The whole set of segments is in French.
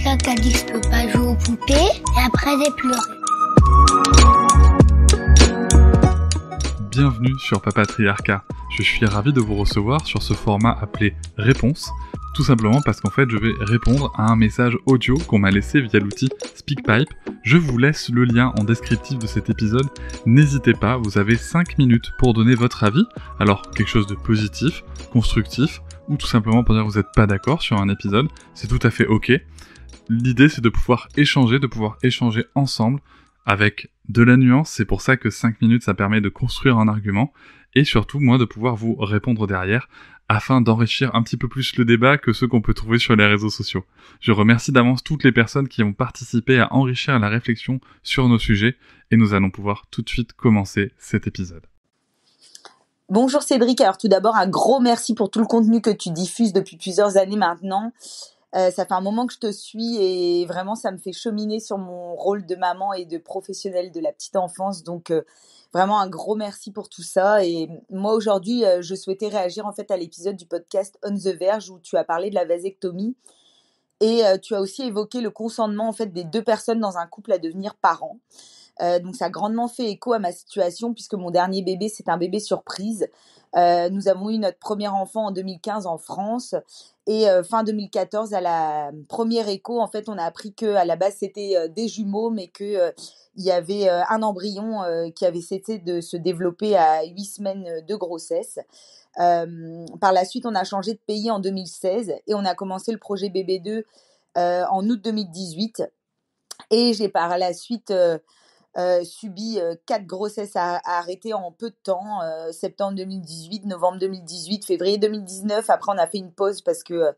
ça qui a dit que je peux pas jouer aux poupées. Et après, j'ai pleuré. Bienvenue sur Papatriarcat. Je suis ravi de vous recevoir sur ce format appelé Réponse. Tout simplement parce qu'en fait, je vais répondre à un message audio qu'on m'a laissé via l'outil SpeakPipe. Je vous laisse le lien en descriptif de cet épisode. N'hésitez pas, vous avez 5 minutes pour donner votre avis. Alors, quelque chose de positif, constructif, ou tout simplement pour dire que vous n'êtes pas d'accord sur un épisode. C'est tout à fait ok. L'idée, c'est de pouvoir échanger ensemble avec de la nuance. C'est pour ça que 5 minutes, ça permet de construire un argument. Et surtout, moi, de pouvoir vous répondre derrière, afin d'enrichir un petit peu plus le débat que ceux qu'on peut trouver sur les réseaux sociaux. Je remercie d'avance toutes les personnes qui ont participé à enrichir la réflexion sur nos sujets, et nous allons pouvoir tout de suite commencer cet épisode. Bonjour Cédric, alors tout d'abord un gros merci pour tout le contenu que tu diffuses depuis plusieurs années maintenant. Ça fait un moment que je te suis et vraiment ça me fait cheminer sur mon rôle de maman et de professionnelle de la petite enfance, donc vraiment un gros merci pour tout ça. Et moi aujourd'hui je souhaitais réagir en fait à l'épisode du podcast On the Verge où tu as parlé de la vasectomie et tu as aussi évoqué le consentement en fait des deux personnes dans un couple à devenir parents. Donc ça a grandement fait écho à ma situation puisque mon dernier bébé c'est un bébé surprise. Nous avons eu notre premier enfant en 2015 en France et fin 2014 à la première écho en fait on a appris que à la base c'était des jumeaux mais que il y avait un embryon qui avait cessé de se développer à 8 semaines de grossesse. Par la suite on a changé de pays en 2016 et on a commencé le projet bébé 2 en août 2018 et j'ai par la suite subi 4 grossesses à arrêter en peu de temps, septembre 2018, novembre 2018, février 2019. Après, on a fait une pause parce que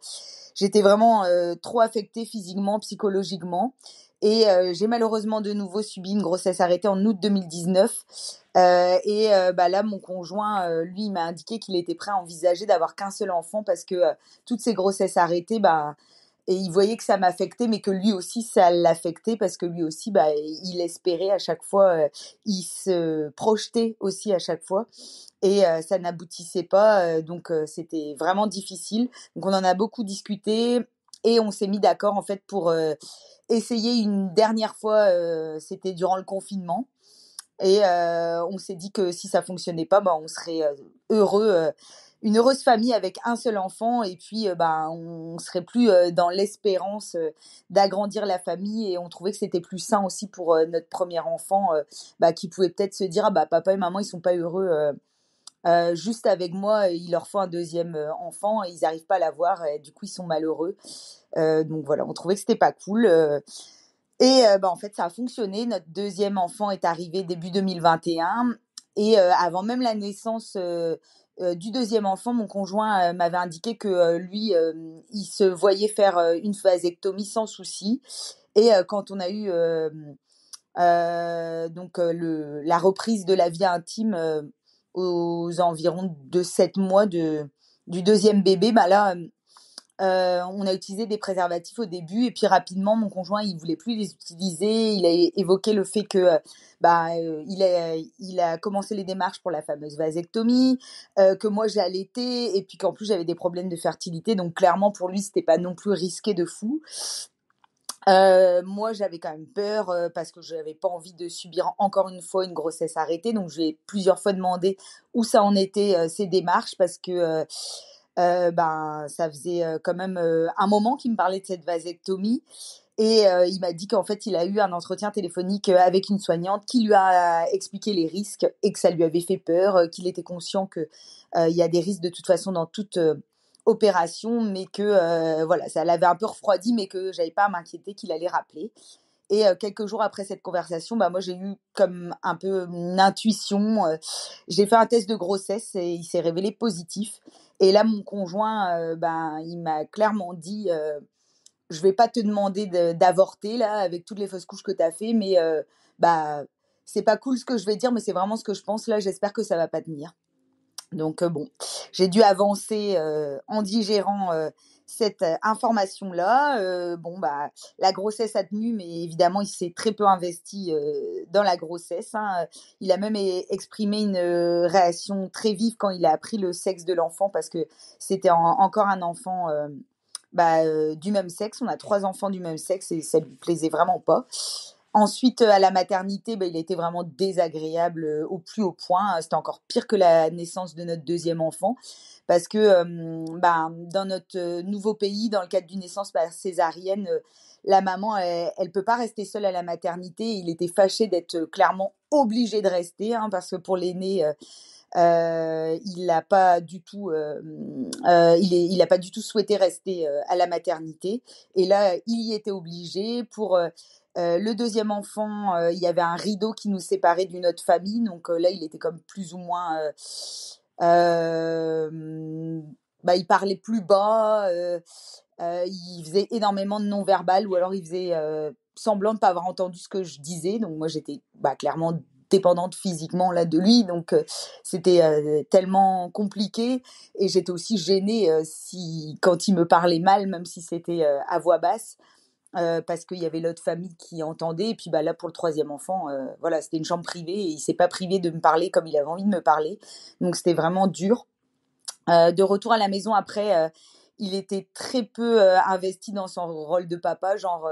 j'étais vraiment trop affectée physiquement, psychologiquement. Et j'ai malheureusement de nouveau subi une grossesse arrêtée en août 2019. Là, mon conjoint, lui, il m'a indiqué qu'il était prêt à envisager d'avoir qu'un seul enfant parce que toutes ces grossesses arrêtées, et il voyait que ça m'affectait, mais que lui aussi, ça l'affectait parce que lui aussi, il espérait à chaque fois, il se projetait aussi à chaque fois et ça n'aboutissait pas. Donc, c'était vraiment difficile. Donc, on en a beaucoup discuté et on s'est mis d'accord en fait pour essayer une dernière fois. C'était durant le confinement et on s'est dit que si ça fonctionnait pas, on serait heureux. Une heureuse famille avec un seul enfant et puis on serait plus dans l'espérance d'agrandir la famille et on trouvait que c'était plus sain aussi pour notre premier enfant qui pouvait peut-être se dire papa et maman ils sont pas heureux juste avec moi, il leur faut un deuxième enfant et ils n'arrivent pas à l'avoir et du coup ils sont malheureux. Donc voilà, on trouvait que c'était pas cool en fait ça a fonctionné. Notre deuxième enfant est arrivé début 2021 et avant même la naissance du deuxième enfant, mon conjoint m'avait indiqué que lui, il se voyait faire une vasectomie sans souci. Et quand on a eu la reprise de la vie intime aux environs de 7 mois du deuxième bébé, on a utilisé des préservatifs au début et puis rapidement mon conjoint il voulait plus les utiliser. Il a évoqué le fait que il a commencé les démarches pour la fameuse vasectomie, que moi j'ai allaité et puis qu'en plus j'avais des problèmes de fertilité, donc clairement pour lui c'était pas non plus risqué de fou. Moi j'avais quand même peur parce que j'avais pas envie de subir encore une fois une grossesse arrêtée, donc je lui ai plusieurs fois demandé où ça en était ces démarches parce que ça faisait quand même un moment qu'il me parlait de cette vasectomie et il m'a dit qu'en fait il a eu un entretien téléphonique avec une soignante qui lui a expliqué les risques et que ça lui avait fait peur, qu'il était conscient que il y a des risques de toute façon dans toute opération, mais que ça l'avait un peu refroidi, mais que j'avais pas à m'inquiéter, qu'il allait rappeler. Et quelques jours après cette conversation, moi j'ai eu comme un peu une intuition. J'ai fait un test de grossesse et il s'est révélé positif. Et là, mon conjoint, il m'a clairement dit je vais pas te demander d'avorter là avec toutes les fausses couches que tu as fait, mais c'est pas cool ce que je vais dire, mais c'est vraiment ce que je pense là. J'espère que ça va pas tenir. Donc j'ai dû avancer en digérant cette information-là. La grossesse a tenu, mais évidemment, il s'est très peu investi dans la grossesse. Il a même exprimé une réaction très vive quand il a appris le sexe de l'enfant parce que c'était encore un enfant du même sexe. On a 3 enfants du même sexe et ça lui plaisait vraiment pas. Ensuite, à la maternité, il était vraiment désagréable au plus haut point. C'était encore pire que la naissance de notre deuxième enfant parce que dans notre nouveau pays, dans le cadre d'une naissance césarienne, la maman, elle peut pas rester seule à la maternité. Il était fâché d'être clairement obligé de rester parce que pour l'aîné, il n'a pas du tout, il a pas du tout souhaité rester à la maternité. Et là, il y était obligé. Pour le deuxième enfant, il y avait un rideau qui nous séparait d'une autre famille. Donc là, il était comme plus ou moins, il parlait plus bas. Il faisait énormément de non-verbal ou alors il faisait semblant de ne pas avoir entendu ce que je disais. Donc moi, j'étais clairement dépendante physiquement là de lui, donc c'était tellement compliqué et j'étais aussi gênée quand il me parlait mal, même si c'était à voix basse, parce qu'il y avait l'autre famille qui entendait. Et puis là pour le troisième enfant, voilà, c'était une chambre privée et il s'est pas privé de me parler comme il avait envie de me parler, donc c'était vraiment dur. De retour à la maison après, il était très peu investi dans son rôle de papa, genre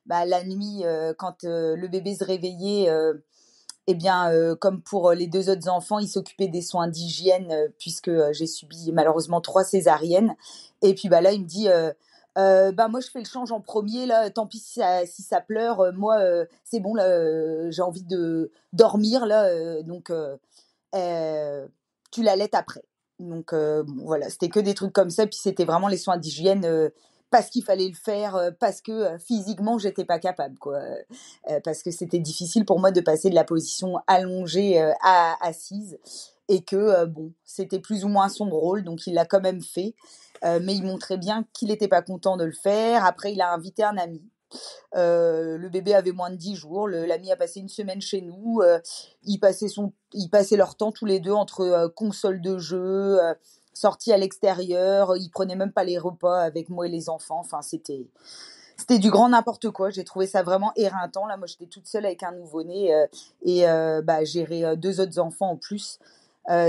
la nuit quand le bébé se réveillait, comme pour les 2 autres enfants, il s'occupait des soins d'hygiène puisque j'ai subi malheureusement 3 césariennes. Et puis là, il me dit moi je fais le change en premier là, tant pis si ça pleure, moi c'est bon là, j'ai envie de dormir là, donc tu l'allaites après. Donc voilà, c'était que des trucs comme ça. Puis c'était vraiment les soins d'hygiène parce qu'il fallait le faire, parce que physiquement j'étais pas capable quoi. Parce que c'était difficile pour moi de passer de la position allongée à assise et que c'était plus ou moins son rôle, donc il l'a quand même fait. Mais il montrait bien qu'il n'était pas content de le faire. Après, il a invité un ami. Le bébé avait moins de 10 jours. L'ami a passé une semaine chez nous. Ils passaient leur temps tous les deux entre consoles de jeux, sorties à l'extérieur. Ils prenaient même pas les repas avec moi et les enfants. Enfin, c'était du grand n'importe quoi. J'ai trouvé ça vraiment éreintant. Là, moi, j'étais toute seule avec un nouveau-né et gérer 2 autres enfants en plus.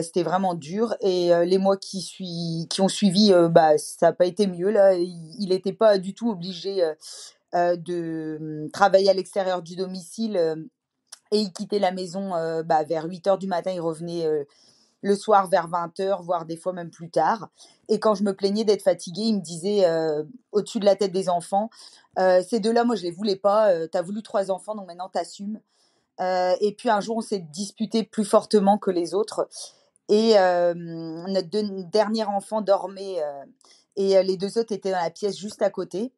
C'était vraiment dur. Et les mois qui ont suivi, ça n'a pas été mieux. Là, il n'était pas du tout obligé de travailler à l'extérieur du domicile et il quittait la maison vers 8 heures du matin. Il revenait le soir vers 20 heures, voire des fois même plus tard. Et quand je me plaignais d'être fatiguée, il me disait au-dessus de la tête des enfants, ces 2-là, moi je les voulais pas, t'as voulu 3 enfants, donc maintenant t'assumes. Et puis un jour, on s'est disputé plus fortement que les autres. Et notre dernier enfant dormait et les 2 autres étaient dans la pièce juste à côté.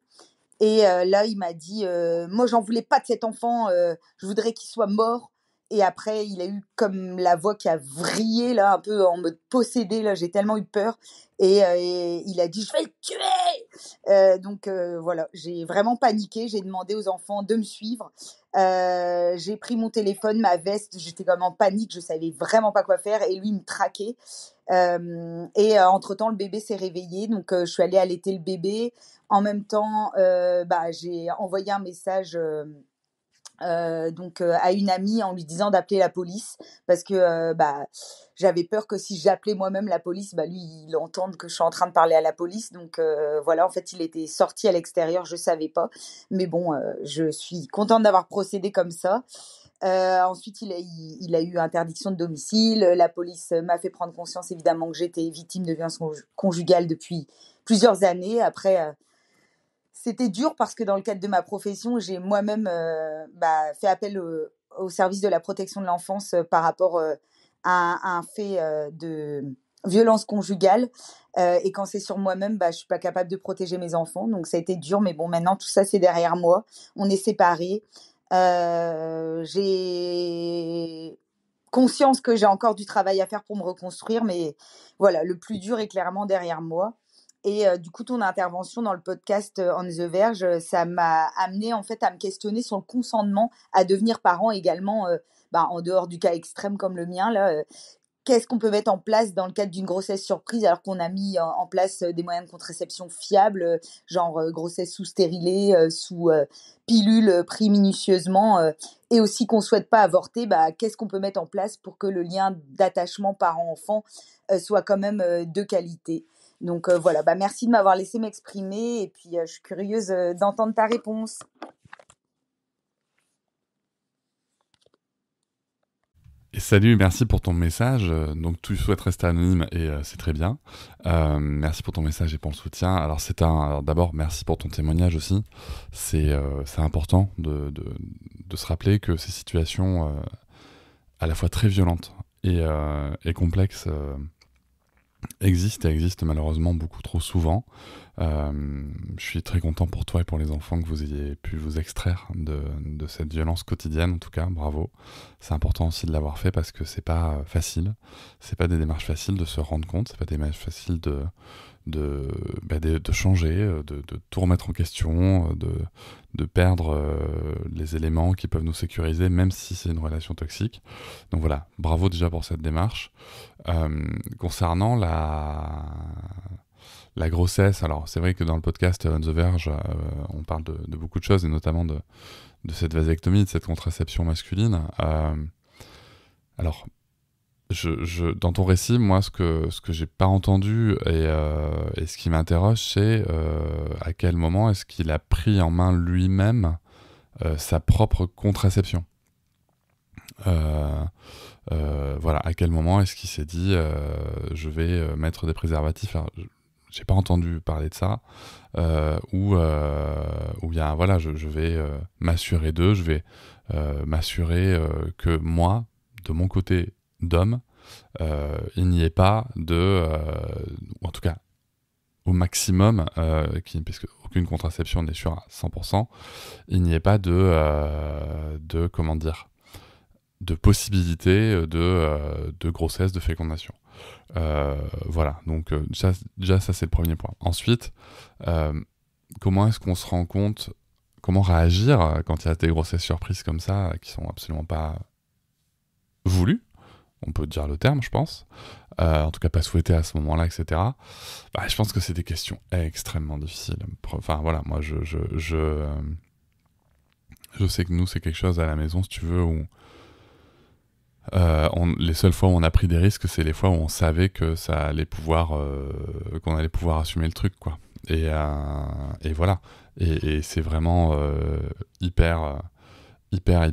Et là, il m'a dit moi, j'en voulais pas de cet enfant, je voudrais qu'il soit mort. Et après, il a eu comme la voix qui a vrillé, là, un peu en mode possédé. Là, j'ai tellement eu peur. Et il a dit je vais le tuer. Donc voilà, j'ai vraiment paniqué. J'ai demandé aux enfants de me suivre. J'ai pris mon téléphone, ma veste. J'étais comme en panique. Je savais vraiment pas quoi faire. Et lui, il me traquait. Et entre-temps, le bébé s'est réveillé. Donc, je suis allée allaiter le bébé. En même temps, j'ai envoyé un message à une amie en lui disant d'appeler la police parce que j'avais peur que si j'appelais moi-même la police, lui, il entende que je suis en train de parler à la police. Donc voilà, en fait, il était sorti à l'extérieur, je savais pas. Mais bon, je suis contente d'avoir procédé comme ça. Ensuite, il a eu interdiction de domicile. La police m'a fait prendre conscience, évidemment, que j'étais victime de violences conjugales depuis plusieurs années. Après, c'était dur parce que dans le cadre de ma profession, j'ai moi-même fait appel au service de la protection de l'enfance par rapport à un fait de violence conjugale. Et quand c'est sur moi-même, je suis pas capable de protéger mes enfants. Donc ça a été dur, mais bon, maintenant tout ça c'est derrière moi. On est séparés. J'ai conscience que j'ai encore du travail à faire pour me reconstruire, mais voilà, le plus dur est clairement derrière moi. Et du coup, ton intervention dans le podcast On the Verge, ça m'a amené en fait à me questionner sur le consentement à devenir parent également, en dehors du cas extrême comme le mien là. Qu'est-ce qu'on peut mettre en place dans le cadre d'une grossesse surprise alors qu'on a mis en place des moyens de contraception fiables, genre grossesse sous stérilée, sous pilule pris minutieusement, et aussi qu'on souhaite pas avorter, qu'est-ce qu'on peut mettre en place pour que le lien d'attachement parent-enfant soit quand même de qualité. Donc voilà, merci de m'avoir laissé m'exprimer et puis je suis curieuse d'entendre ta réponse. Et salut, merci pour ton message. Donc tu souhaites rester anonyme et c'est très bien. Merci pour ton message et pour le soutien. Alors d'abord, merci pour ton témoignage aussi. C'est important de se rappeler que ces situations à la fois très violentes et complexes existent malheureusement beaucoup trop souvent. Je suis très content pour toi et pour les enfants que vous ayez pu vous extraire de cette violence quotidienne, en tout cas, bravo. C'est important aussi de l'avoir fait parce que c'est pas facile, c'est pas des démarches faciles de se rendre compte, c'est pas des démarches faciles de changer, de tout remettre en question, de perdre les éléments qui peuvent nous sécuriser, même si c'est une relation toxique. Donc voilà, bravo déjà pour cette démarche. Concernant la grossesse, alors c'est vrai que dans le podcast On the Verge, on parle de beaucoup de choses, et notamment de cette vasectomie, de cette contraception masculine. Alors, dans ton récit, moi, ce que j'ai pas entendu et ce qui m'interroge, c'est à quel moment est-ce qu'il a pris en main lui-même sa propre contraception. Voilà, à quel moment est-ce qu'il s'est dit je vais mettre des préservatifs. Alors, j'ai pas entendu parler de ça, où il y a, voilà, je vais m'assurer d'eux, je vais m'assurer que moi, de mon côté d'homme, il n'y ait pas ou en tout cas au maximum, puisque aucune contraception n'est sûre à 100%, il n'y ait pas de comment dire, de possibilité de grossesse, de fécondation. Voilà, donc déjà ça c'est le premier point. Ensuite, comment est-ce qu'on se rend compte, comment réagir quand il y a des grossesses surprises comme ça, qui sont absolument pas voulues, on peut dire le terme, je pense, en tout cas pas souhaitées à ce moment-là, etc. Je pense que c'est des questions extrêmement difficiles. Enfin voilà, moi je sais que nous c'est quelque chose à la maison, si tu veux, où les seules fois où on a pris des risques, c'est les fois où on savait que ça allait qu'on allait pouvoir assumer le truc, quoi. Et voilà. Et c'est vraiment hyper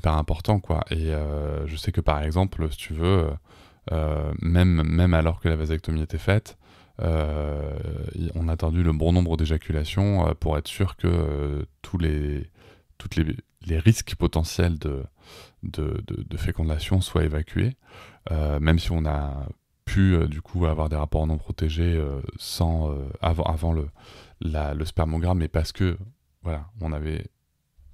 important, quoi. Et je sais que par exemple, si tu veux, même alors que la vasectomie était faite, on a attendu le bon nombre d'éjaculations pour être sûr que tous les risques potentiels de fécondation soient évacués, même si on a pu du coup avoir des rapports non protégés avant le spermogramme, mais parce que voilà, on avait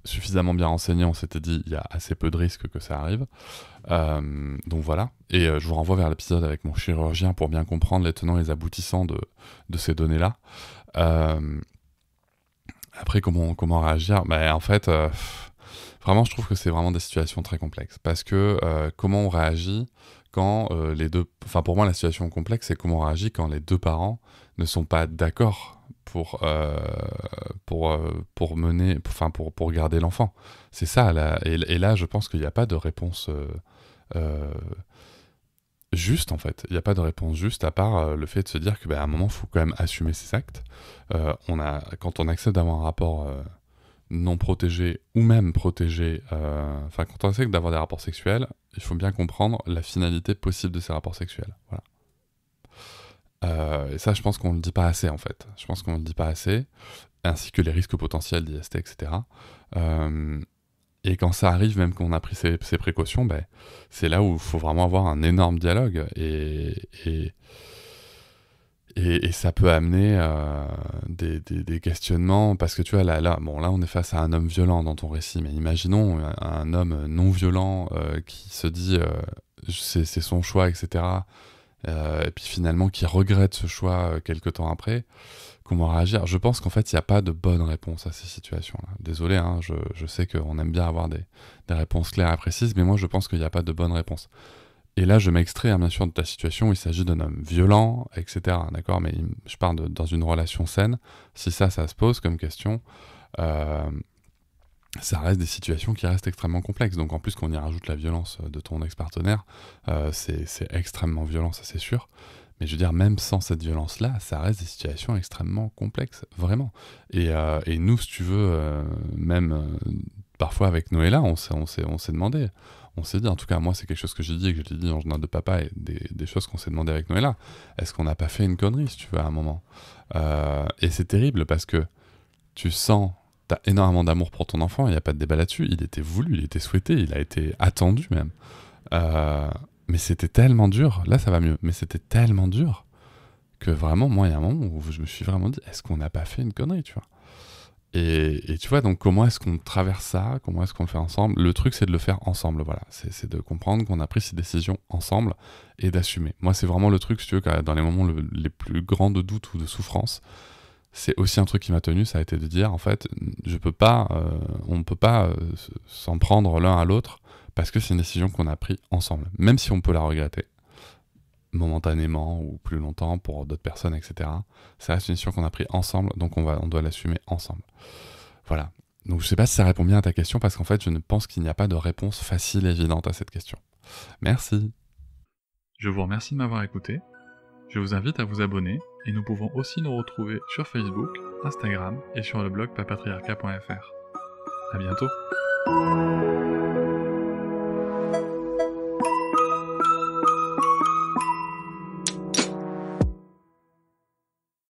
suffisamment bien renseigné, on s'était dit il y a assez peu de risques que ça arrive. Donc voilà, et je vous renvoie vers l'épisode avec mon chirurgien pour bien comprendre les tenants et les aboutissants de ces données-là. Après, comment réagir ? En fait, vraiment, je trouve que c'est vraiment des situations très complexes. Parce que comment on réagit quand les deux... Enfin, pour moi, la situation complexe, c'est comment on réagit quand les deux parents ne sont pas d'accord pour garder l'enfant. C'est ça, là. Et là, je pense qu'il n'y a pas de réponse juste, en fait. Il n'y a pas de réponse juste, à part le fait de se dire qu'à un moment, il faut quand même assumer ses actes. Quand on accepte d'avoir un rapport non protégé ou même protégé, quand on accepte d'avoir des rapports sexuels, il faut bien comprendre la finalité possible de ces rapports sexuels. Voilà. Et ça, je pense qu'on ne le dit pas assez, en fait. Je pense qu'on ne le dit pas assez, ainsi que les risques potentiels d'IST, etc. Et quand ça arrive, même qu'on a pris ces précautions, c'est là où il faut vraiment avoir un énorme dialogue. Et ça peut amener des questionnements, parce que tu vois, là, on est face à un homme violent dans ton récit, mais imaginons un homme non violent qui se dit c'est son choix, etc. Et puis finalement qui regrette ce choix quelques temps après. Comment réagir ? Je pense qu'en fait, il n'y a pas de bonne réponse à ces situations-là. Désolé, hein, je sais qu'on aime bien avoir des réponses claires et précises, mais moi, je pense qu'il n'y a pas de bonne réponse. Et là, je m'extrais, bien sûr, de ta situation où il s'agit d'un homme violent, etc. D'accord ? Mais je parle dans une relation saine. Si ça se pose comme question, ça reste des situations qui restent extrêmement complexes. Donc en plus, qu'on y rajoute la violence de ton ex-partenaire, c'est extrêmement violent, ça c'est sûr. Mais je veux dire, même sans cette violence-là, ça reste des situations extrêmement complexes, vraiment. Et nous, si tu veux, parfois avec Noëlla, on s'est demandé, on s'est dit, en tout cas, moi, c'est quelque chose que j'ai dit et que je l'ai dit en journal de papa, et des choses qu'on s'est demandé avec Noëlla. Est-ce qu'on n'a pas fait une connerie, si tu veux, à un moment? Et c'est terrible parce que tu sens, t'as énormément d'amour pour ton enfant, il n'y a pas de débat là-dessus, il était voulu, il était souhaité, il a été attendu même. Mais c'était tellement dur, là ça va mieux, mais c'était tellement dur que vraiment, moi, il y a un moment où je me suis vraiment dit, est-ce qu'on n'a pas fait une connerie, tu vois? Et tu vois, donc comment est-ce qu'on traverse ça? Comment est-ce qu'on le fait ensemble? Le truc, c'est de le faire ensemble, voilà. C'est de comprendre qu'on a pris ces décisions ensemble et d'assumer. Moi, c'est vraiment le truc, si tu veux, dans les moments les plus grands de doute ou de souffrance, c'est aussi un truc qui m'a tenu, ça a été de dire, en fait, on ne peut pas s'en prendre l'un à l'autre parce que c'est une décision qu'on a prise ensemble, même si on peut la regretter momentanément ou plus longtemps pour d'autres personnes, etc. Ça reste une décision qu'on a prise ensemble, donc on doit l'assumer ensemble. Voilà. Donc je sais pas si ça répond bien à ta question, parce qu'en fait, je ne pense qu'il n'y a pas de réponse facile et évidente à cette question. Merci. Je vous remercie de m'avoir écouté. Je vous invite à vous abonner, et nous pouvons aussi nous retrouver sur Facebook, Instagram et sur le blog papatriarca.fr. À bientôt.